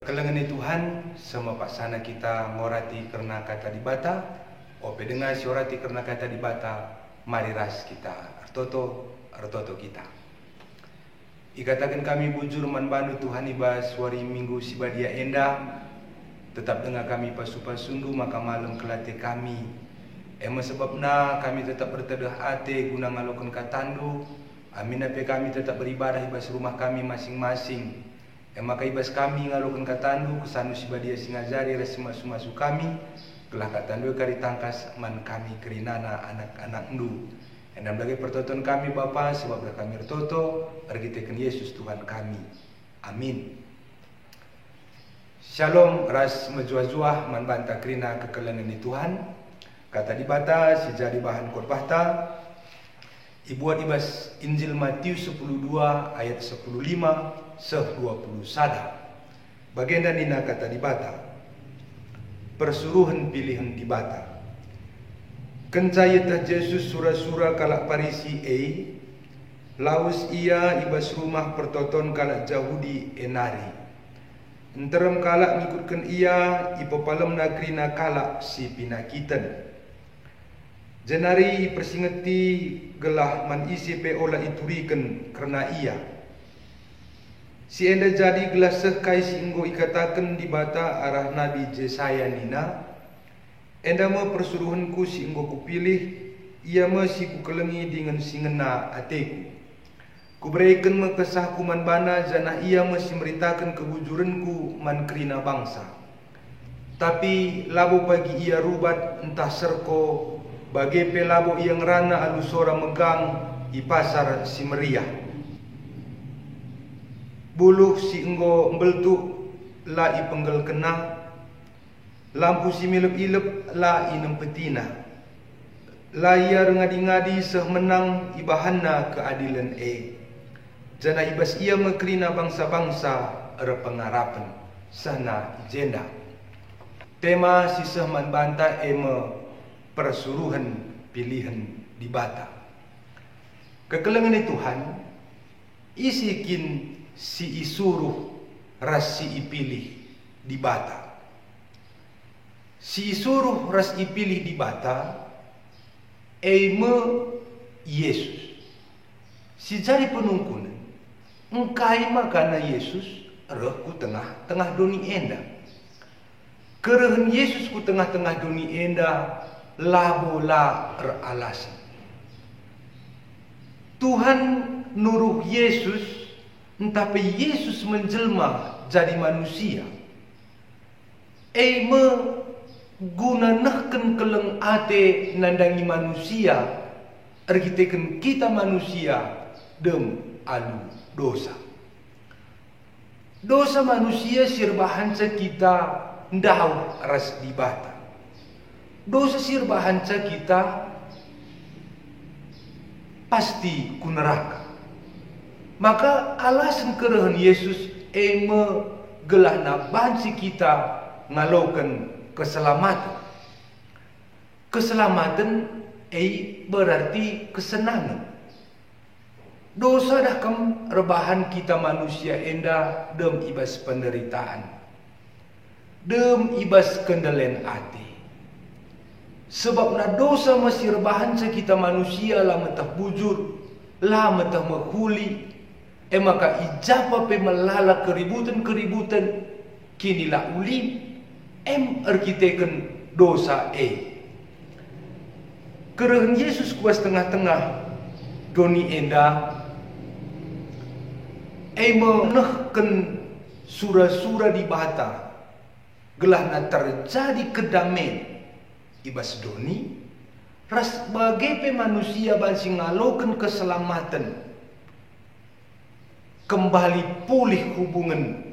Kekelengan Tuhan, semua paksana kita ngorati karena kata dibata, ope dengar siorati karena kata dibata, mari ras kita, artoto kita. Ikatakan kami bujur manbandu Tuhan ibas wari minggu sibadia enda, tetap dengar kami pasupa sungguh maka malam kelate kami. Emang sebabna kami tetap berteduh ate guna ngalokan katandu, amin ape kami tetap beribadah ibas rumah kami masing-masing. Maka ibas kami ngalokan katandu kesanu sibadia singajari resima sumasu kami kelah katandu kari tangkas man kami kerinana anak-anak ndu. Endam lagi pertonton kami Bapa sebab kami ertoto ergiteken Yesus Tuhan kami. Amin. Shalom ras menjuah-juah man banta kerina kekelengan di Tuhan. Kata dibata si jadi bahan khotbahta. Ibuat ibas Injil Matius 10:2 ayat 10:5 20 sada. Baginda nina kata dibata. Persuruhan pilihan dibata. Kencayetah Yesus sura-sura kalak Parisi laus ia ibas rumah pertoton kalak Yahudi enari. Enterem kalak ngikutkan ia ipopalem nagrina kalak si pinakitan. Jenari persingeti gelah man isi pe ola ituriken karena ia. Si enda jadi gelah sekai si enggo ikatakan di bata arah Nabi Jesaya nina. Enda me persuruhanku si enggo kupilih, ia me si kukelengi dengan singena ateku. Kuberikan me kesahku man bana jana ia me si meritakan kebujuranku man kerina bangsa. Tapi labo bagi ia rubat entah serko bagi pelabo yang rana alusora megang i pasar si meriah. Buluh si enggo mbeltuk la i penggel kena. Lampu si milep-ilep la i nempetina. Layar ngadi-ngadi seh menang ibahanna keadilan Jana ibas ia mekerina bangsa-bangsa erpengarapan sana jenda. Tema si seh man banta persuruhan pilihan dibata. Kekelengan Tuhan isikin si isuruh ras si ipilih dibata. Si isuruh ras ipilih dibata me Yesus. Si jari penungkunan engkai makana Yesus ku tengah-tengah doni enda. Kerehen Yesus ku tengah-tengah doni enda labo la alasan. Tuhan nuruh Yesus, tapi Yesus menjelma jadi manusia. Me guna nahken keleng ate nandangi manusia, ergiteken kita manusia dem alu dosa. Dosa manusia sirbahan kita ndau ras dibata. Dosa sirbahan kita pasti ku neraka. Maka alasan kerehen Yesus me gelahna bansi kita ngalokan keselamatan. Keselamatan berarti kesenangan. Dosa dah kam rebahan kita manusia enda dem ibas penderitaan. Dem ibas kendelen ati. Sebab na dosa masih rebahan kita manusia lah metah bujur, lah metah menghuli. Maka ijapa pe melala keributan kini lah ulim. Erkiteken dosa Kerehen Yesus kuas tengah-tengah doni enda. Menehken sura-sura di bata. Gelahna terjadi kedamaian. Ibas doni ras bagai pe manusia bansi ngalokan keselamatan kembali pulih hubungan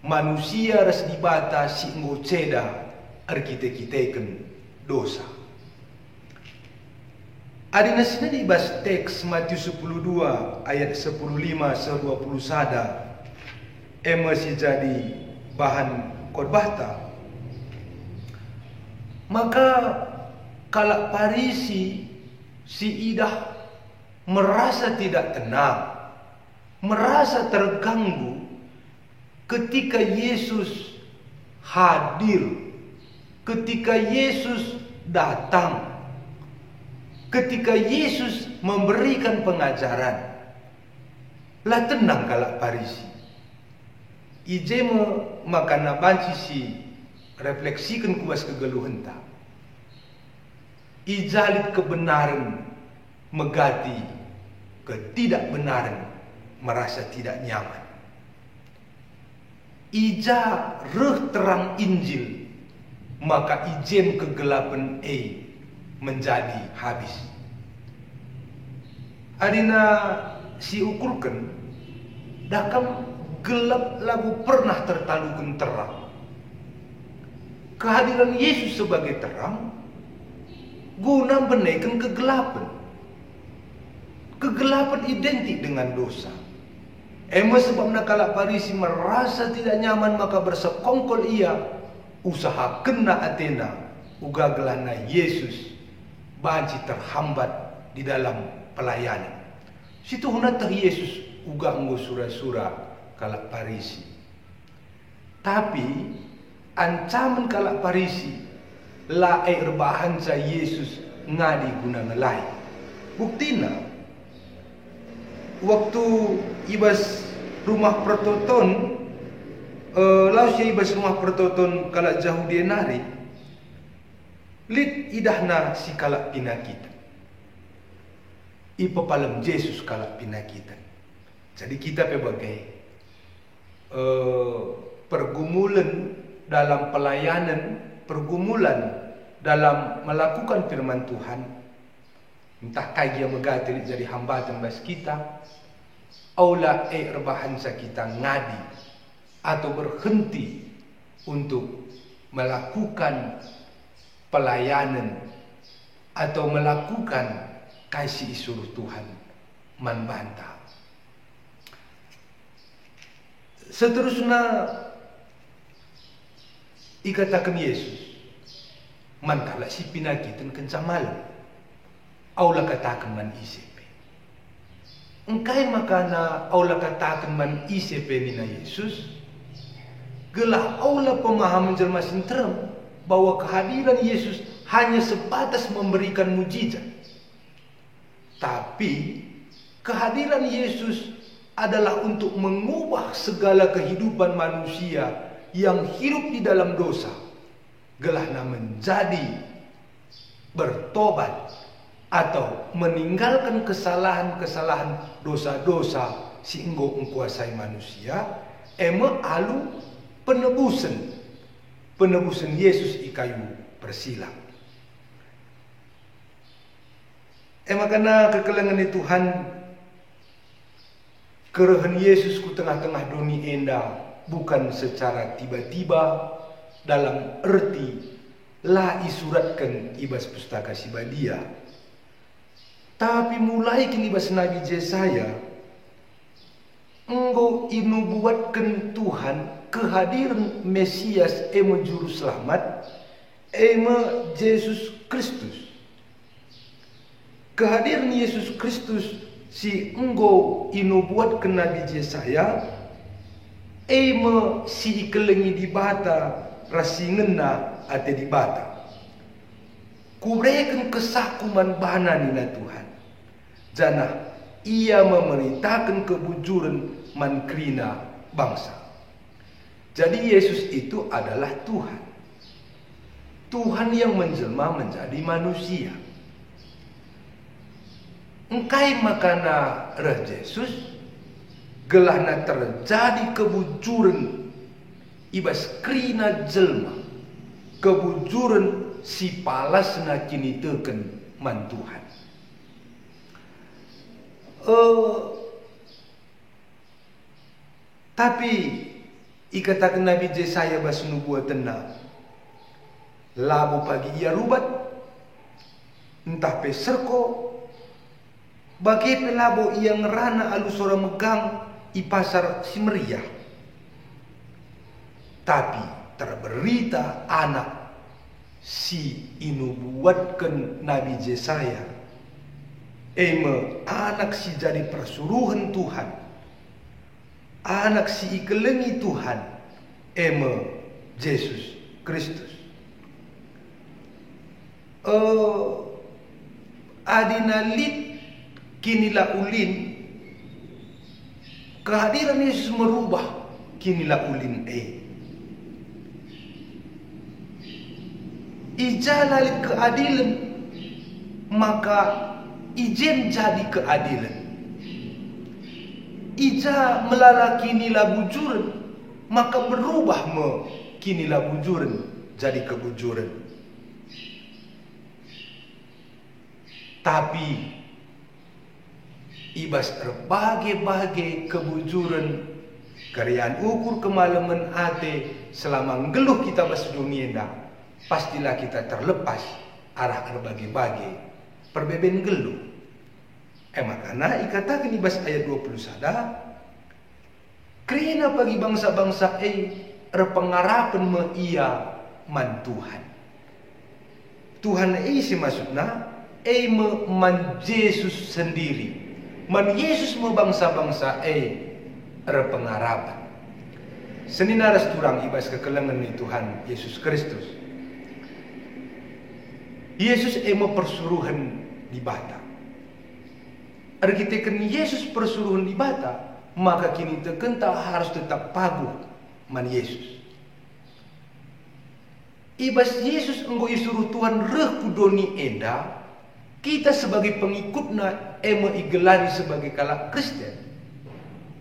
manusia ras dibata si enggo ceda arkite-kiteken dosa. Adina sina di ibas teks Matius 10:2 ayat 10:5 20 sada masih jadi bahan khotbahta. Maka kalak Parisi si idah merasa tidak tenang, merasa terganggu ketika Yesus hadir ketika Yesus datang, ketika Yesus memberikan pengajaran. Lah tenang kalak Parisi. Ije makana banci si refleksikan kuas kegeluhan ta. Ijalit kebenaran megati ketidakbenaran, merasa tidak nyaman. Ija reh terang Injil, maka ijen kegelapan menjadi habis. Adina si ukurkan dakam gelap lagu pernah tertalukan terang. Kehadiran Yesus sebagai terang guna menaikkan kegelapan. Kegelapan identik dengan dosa. Sebab nakala Parisi merasa tidak nyaman, maka bersekongkol ia usaha kena Athena uga gelana Yesus banci terhambat di dalam pelayanan. Situ hunatah Yesus uga nggo sura-sura kalak Parisi. Tapi ancaman kalak Parisi la rebahan sa Yesus ngadi guna ngelai. Buktina waktu ibas rumah pertoton laus ya ibas rumah pertoton kalak jauh dia nari lit idahna si kalak pinakitan. Ipa palam Yesus kalak pinakitan. Jadi kita sebagai pergumulan dalam pelayanan, pergumulan dalam melakukan firman Tuhan, entah kaya megati jadi hambatan bas kita, aula rebahansa kita ngadi atau berhenti untuk melakukan pelayanan atau melakukan kasih suruh Tuhan membantah. Seterusnya ikatakan Yesus mantala si pinakitan kencang malam aula katakan man ICP engkai makana aula katakan man ICP nina Yesus gelah aula pemahaman jelma sinterem bahwa kehadiran Yesus hanya sebatas memberikan mujizat, tapi kehadiran Yesus adalah untuk mengubah segala kehidupan manusia yang hidup di dalam dosa, gelahna menjadi bertobat atau meninggalkan kesalahan-kesalahan dosa-dosa sehingga menguasai manusia. Alu penebusan Yesus di kayu persilang. Makana kekelangan Tuhan kerehan Yesus ku tengah-tengah dunia enda bukan secara tiba-tiba dalam erti la isuratkan ibas pustaka Sibadia, tapi mulai kini ibas Nabi Yesaya engkau inubuatkan Tuhan kehadiran Mesias juru selamat Yesus Kristus. Kehadiran Yesus Kristus si engkau inubuatkan Nabi Yesaya si ikelengi di bata rasingena ate di bata kubrekan kesakuman bana nina Tuhan jana ia memerintahkan kebujuran mankrina bangsa. Jadi Yesus itu adalah Tuhan, Tuhan yang menjelma menjadi manusia. Engkai makana reh Yesus gelahna terjadi kebujuran ibas krina jelma, kebujuran si palasna kini teken man Tuhan. Tapi ikatakan Nabi Yesaya bas nubuatena labu pagi ia rubat entah peserko bagi pelabo ia ngerana alu sora megang i pasar si meriah. Tapi terberita anak si inubuatkan Nabi Yesaya anak si jadi persuruhan Tuhan, anak si ikelengi Tuhan Yesus Kristus. Adinalit kinilah ulin, kehadiran Yesus merubah kinilah ulin Ijalalit keadilan, maka ijem jadi keadilan. Ija melala kinilah bujuran, maka berubah kinilah bujuran jadi kebujuran. Tapi ibas berbagai-bagai kebujuran karyaan ukur kemalaman ate selama ngeluh kita bas dunia dah, pastilah kita terlepas arah berbagai-bagai perbeben geluh. Makanya ikatakan ibas ayat 20 sada, kerana bagi bangsa-bangsa repengarapan ia man Tuhan. Tuhan si maksudnya man Yesus sendiri. Man Yesus mau bangsa-bangsa repengarapan. Seninaras turang ibas kekelengan ni Tuhan Yesus Kristus. Yesus mau persuruhan di bata. Arkitekan Yesus persuruhan di bata, maka kini kita harus tetap paguh man Yesus. Ibas Yesus enggo isuruh Tuhan reh kudoni enda, kita sebagai pengikutnya igelari sebagai kalak Kristen,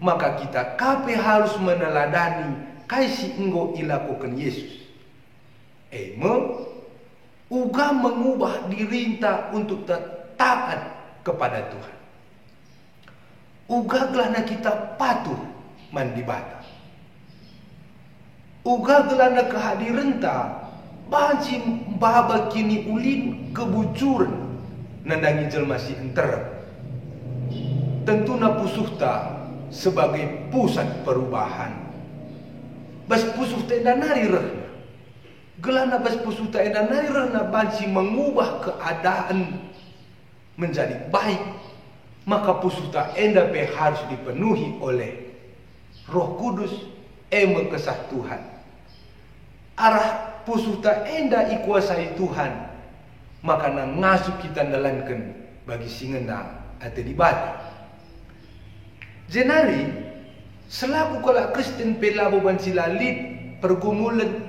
maka kita kape harus meneladani kaisi enggo ilakukan Yesus. Uga mengubah dirinta untuk taat kepada Tuhan. Uga gelana kita patuh mandi bata. Uga gelana kehadiranta banci baba kini ulin kebucuran nandangi jelma si enter. Tentuna pusuhta sebagai pusat perubahan. Bas pusuhta nari rehna. Gelana bas pusuhta nari rehna banci mengubah keadaan menjadi baik. Maka pusuhta enda pe harus dipenuhi oleh Roh Kudus kesah Tuhan. Arah pusuhta enda ikuasai Tuhan, maka ngasup kita nalankan bagi singena ate di bata. Jenari selaku kala Kristen pe labo bansilalit pergumulan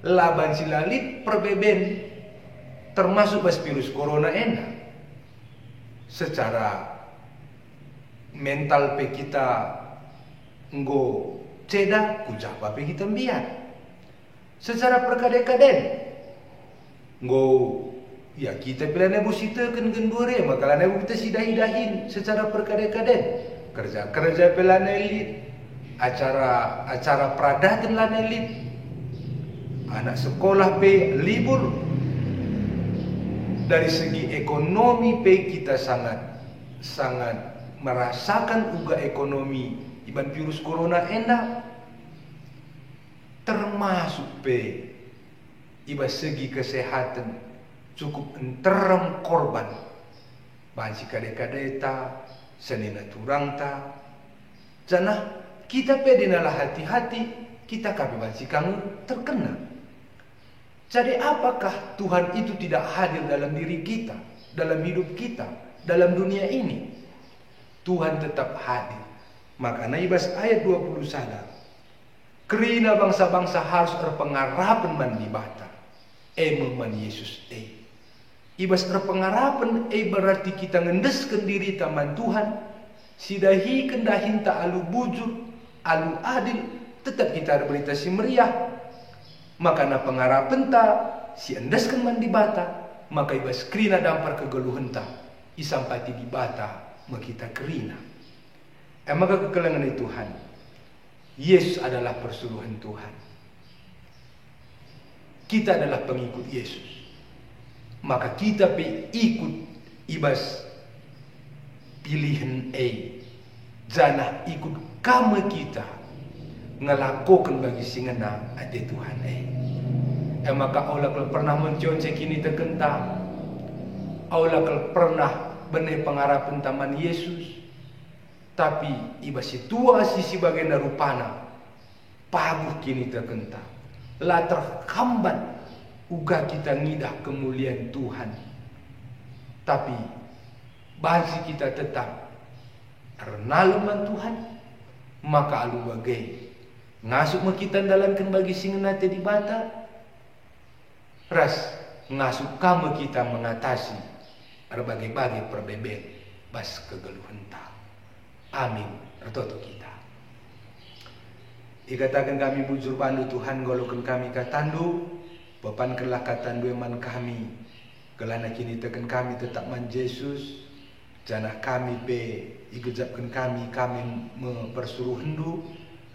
laban silalit perbeben termasuk bas virus corona enda. Secara mental pe kita nggo ceda kujapa pe kita biar. Secara perkade-kaden nggo ya kita bila nebu sitakan gendure maka nebu kita sidahi-dahin secara perkade-kaden. Kerja-kerja pela nelit, acara pradatan la nelit. Anak sekolah pe libur. Dari segi ekonomi pe kita sangat merasakan uga ekonomi iban virus corona enda, termasuk pe iba segi kesehatan cukup enterem korban bansi kade-kadeta senina turangta janah kita pe dinalah hati-hati kita kabe bansi kang terkena. Jadi apakah Tuhan itu tidak hadir dalam diri kita, dalam hidup kita, dalam dunia ini? Tuhan tetap hadir. Makanya ibas ayat 20 sadar. Kerina bangsa-bangsa harus berpengarapan man di bata. Man Yesus Ibas berpengarapan berarti kita ngendeskan diri taman Tuhan. Sidahi kendahin ta alu bujur, alu adil, tetap kita berita si meriah. Maka na pengarapan ta si endeskan man di bata, maka ibas kerina dampar kegeluhan ta isampati di bata makita kerina. Maka kekelengan Tuhan, Yesus adalah persuruhan Tuhan. Kita adalah pengikut Yesus. Maka kita pe ikut ibas pilihan janah ikut kama kita ngelakukan bagi singena ade Tuhan maka Allah kalau pernah menconce kini terkenta, Allah kalau pernah benih pengarapan taman Yesus, tapi iba si tua sisi bagian rupana paguh kini terkenta. la terhambat uga kita ngidah kemuliaan Tuhan. Tapi basi kita tetap renalman Tuhan, maka alu bagai ngasuk kita dalankan bagi singenate di bata, ras ngasuk kamu kita mengatasi berbagai-bagai perbeben bas kegeluhan ta. Amin. Ertoto kita. Ikatakan kami bujur pandu Tuhan, golokan kami katandu, bepan kelah katandu eman kami, kelana kini tekan kami tetap man Yesus, janah kami be igejapkan kami mempersuruh hendu,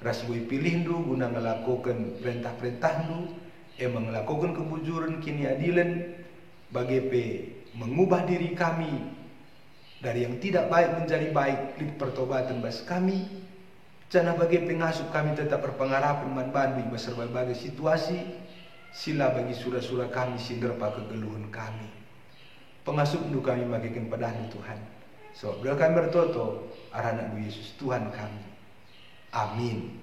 rasbui pilih hendu guna ngelakukan perintah-perintah hendu, mengelakukan kebujuran kini adilan, bagi pe mengubah diri kami dari yang tidak baik menjadi baik, lid pertobatan bas kami. Jangan bagi pengasuh kami tetap berpengarapan man bandu basar berbagai situasi, sila bagi surah-surah kami singerpa kegeluhan kami. Pengasuh nu kami bagikan padahal Tuhan. So, kami bertoto arah anak Yesus Tuhan kami. Amin.